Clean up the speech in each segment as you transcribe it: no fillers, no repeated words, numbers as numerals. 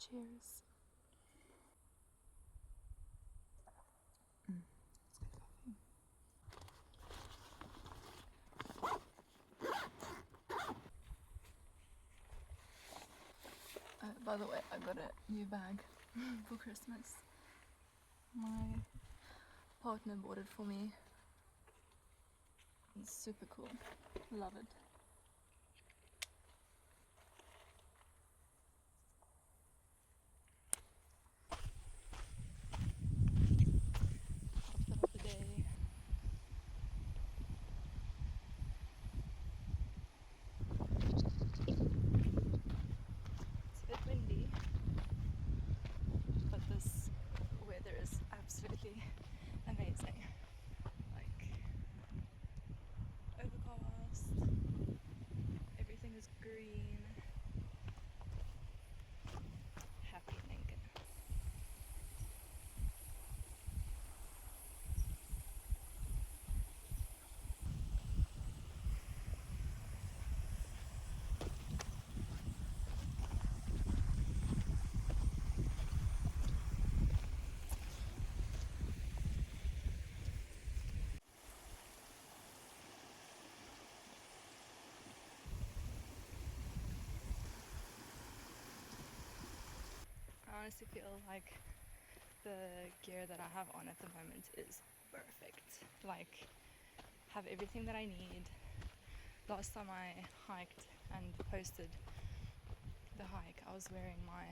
Cheers. It's good coffee. By the way, I got a new bag for Christmas. My partner bought it for me. It's super cool. Love it. Outfit of the day. It's a bit windy, but this weather is absolutely amazing. Like, overcast, everything is green. Happy Lincoln. I honestly feel like the gear that I have on at the moment is perfect. Like, have everything that I need. Last time I hiked and posted the hike, I was wearing my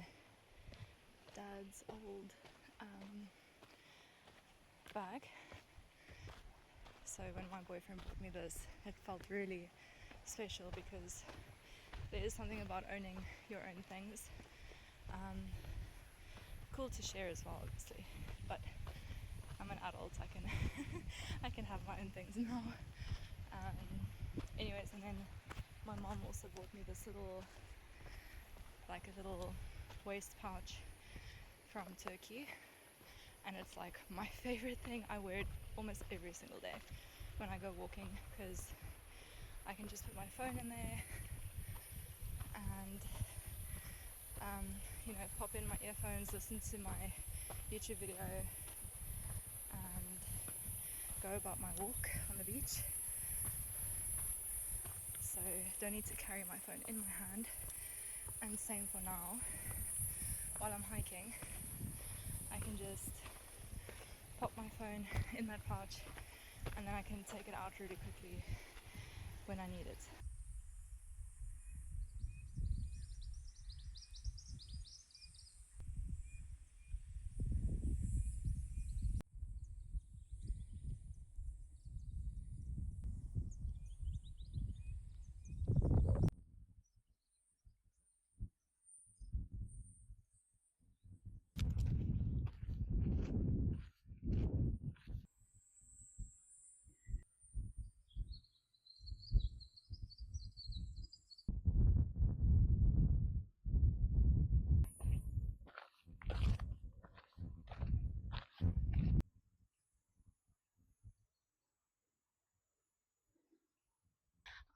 dad's old bag. So when my boyfriend bought me this, it felt really special because there is something about owning your own things. Cool to share as well, obviously, but I'm an adult, I can I can have my own things now. Anyways, and then my mom also bought me this little waist pouch from Turkey, and it's like my favorite thing. I wear it almost every single day when I go walking because I can just put my phone in there and pop in my earphones, listen to my YouTube video, and go about my walk on the beach. So don't need to carry my phone in my hand. And same for now. While I'm hiking, I can just pop my phone in that pouch and then I can take it out really quickly when I need it.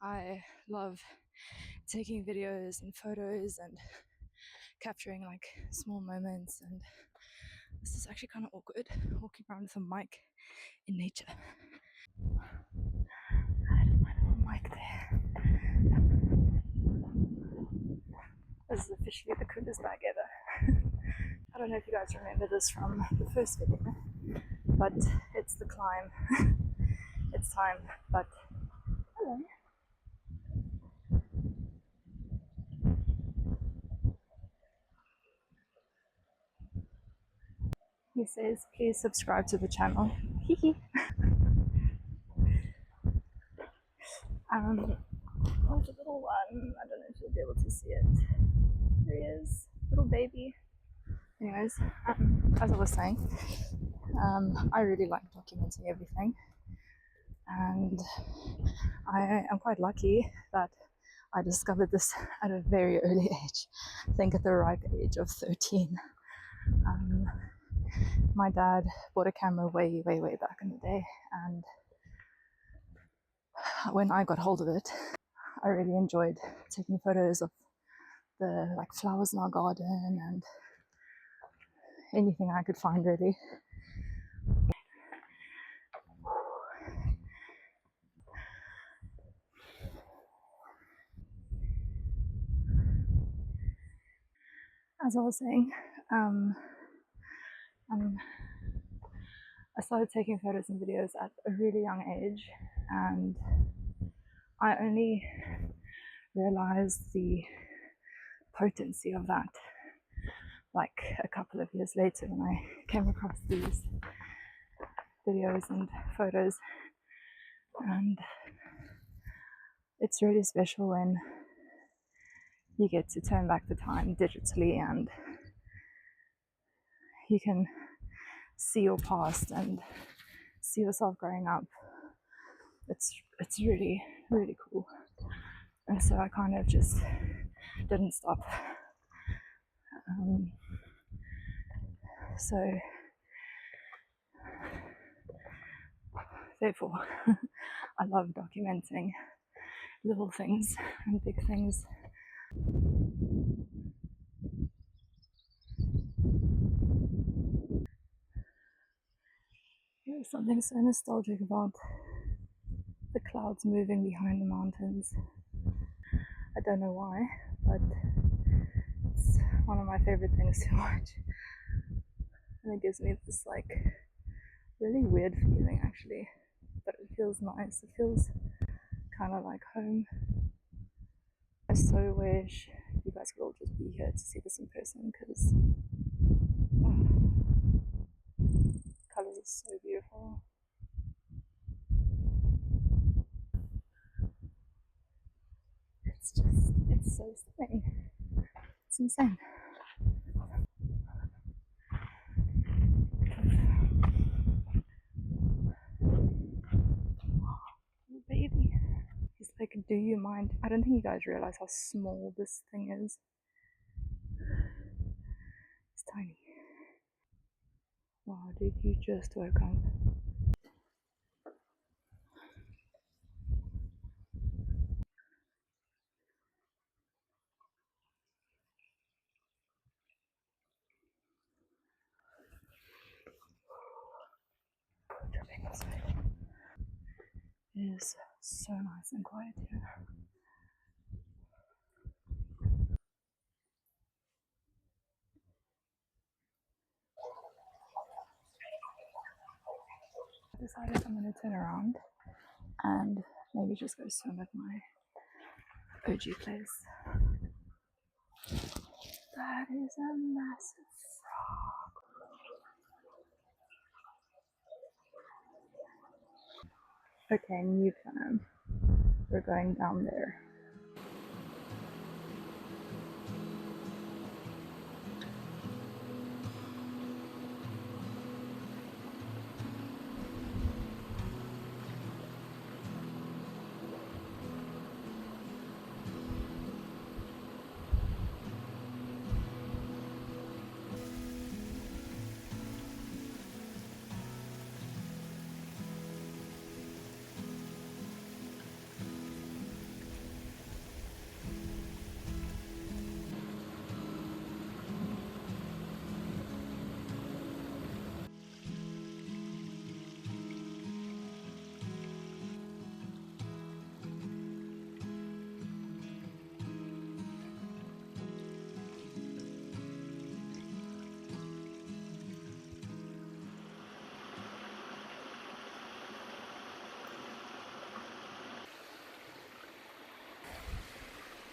I love taking videos and photos and capturing like small moments, and this is actually kind of awkward walking around with a mic in nature. I had my little mic there. This is officially the coolest bag ever. I don't know if you guys remember this from the first video, but it's the climb. It's time, but hello. He says, please subscribe to the channel. Hee. Oh, the little one. I don't know if you'll be able to see it. There he is, little baby. Anyways, as I was saying, I really like documenting everything, and I am quite lucky that I discovered this at a very early age. I think at the ripe age of 13. My dad bought a camera way back in the day, and when I got hold of it, I really enjoyed taking photos of the like flowers in our garden and anything I could find really. As I was saying, I started taking photos and videos at a really young age, and I only realized the potency of that like a couple of years later when I came across these videos and photos. And it's really special when you get to turn back the time digitally and you can see your past and see yourself growing up. It's really, really cool. And so I kind of just didn't stop. So therefore, I love documenting little things and big things. There's something so nostalgic about the clouds moving behind the mountains. I don't know why, but it's one of my favorite things to watch. And it gives me this like really weird feeling actually, but it feels nice. It feels kind of like home. I so wish you guys could all just be here to see this in person because colors are so beautiful. It's so stunning. It's insane. Oh, baby. He's like, do you mind? I don't think you guys realize how small this thing is. It's tiny. Wow, dude, you just woke up. It is so nice and quiet here. I decided I'm going to turn around and maybe just go swim at my OG place. That is a massive frog. Okay, new plan. We're going down there.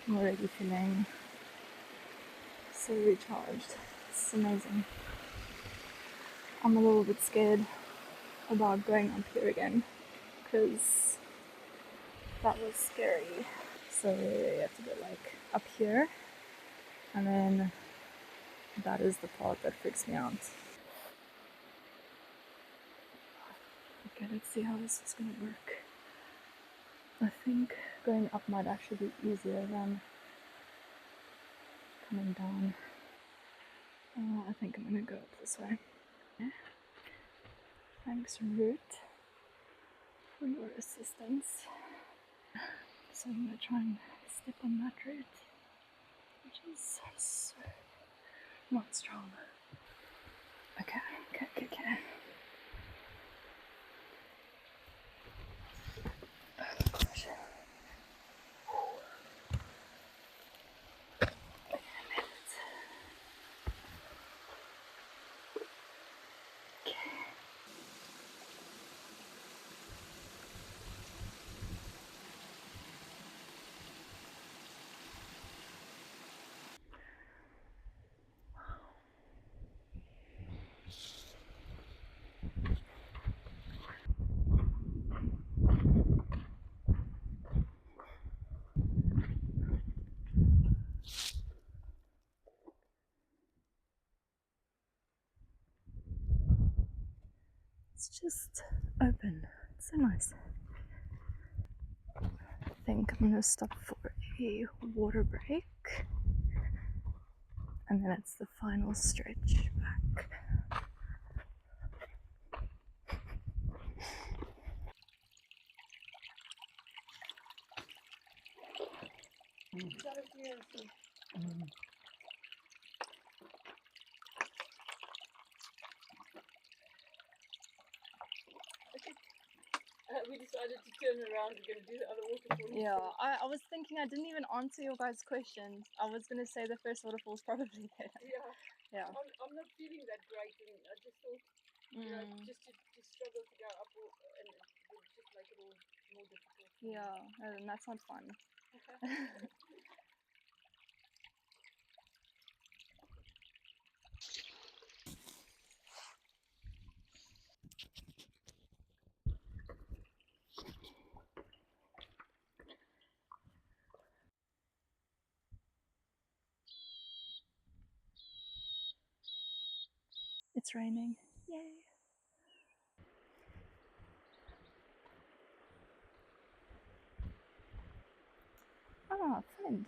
I'm already feeling so recharged. It's amazing. I'm a little bit scared about going up here again because that was scary. So you have to go like up here, and then that is the part that freaks me out. Okay, let's see how this is gonna work. I think going up might actually be easier than coming down. I think I'm gonna go up this way. Thanks, Root, for your assistance. So I'm gonna try and step on that root. which is so not strong. Okay. It's just open. It's so nice. I think I'm gonna stop for a water break, and then it's the final stretch back. We decided to turn around. We're going to do the other waterfall. Yeah, I was thinking I didn't even answer your guys' questions. I was gonna say the first waterfall's probably there. Yeah. I'm not feeling that great, and I just thought, you know, just to struggle to go up, and it would just make it all more difficult. Yeah, and that's not fun. It's raining. Yay. Ah, friend.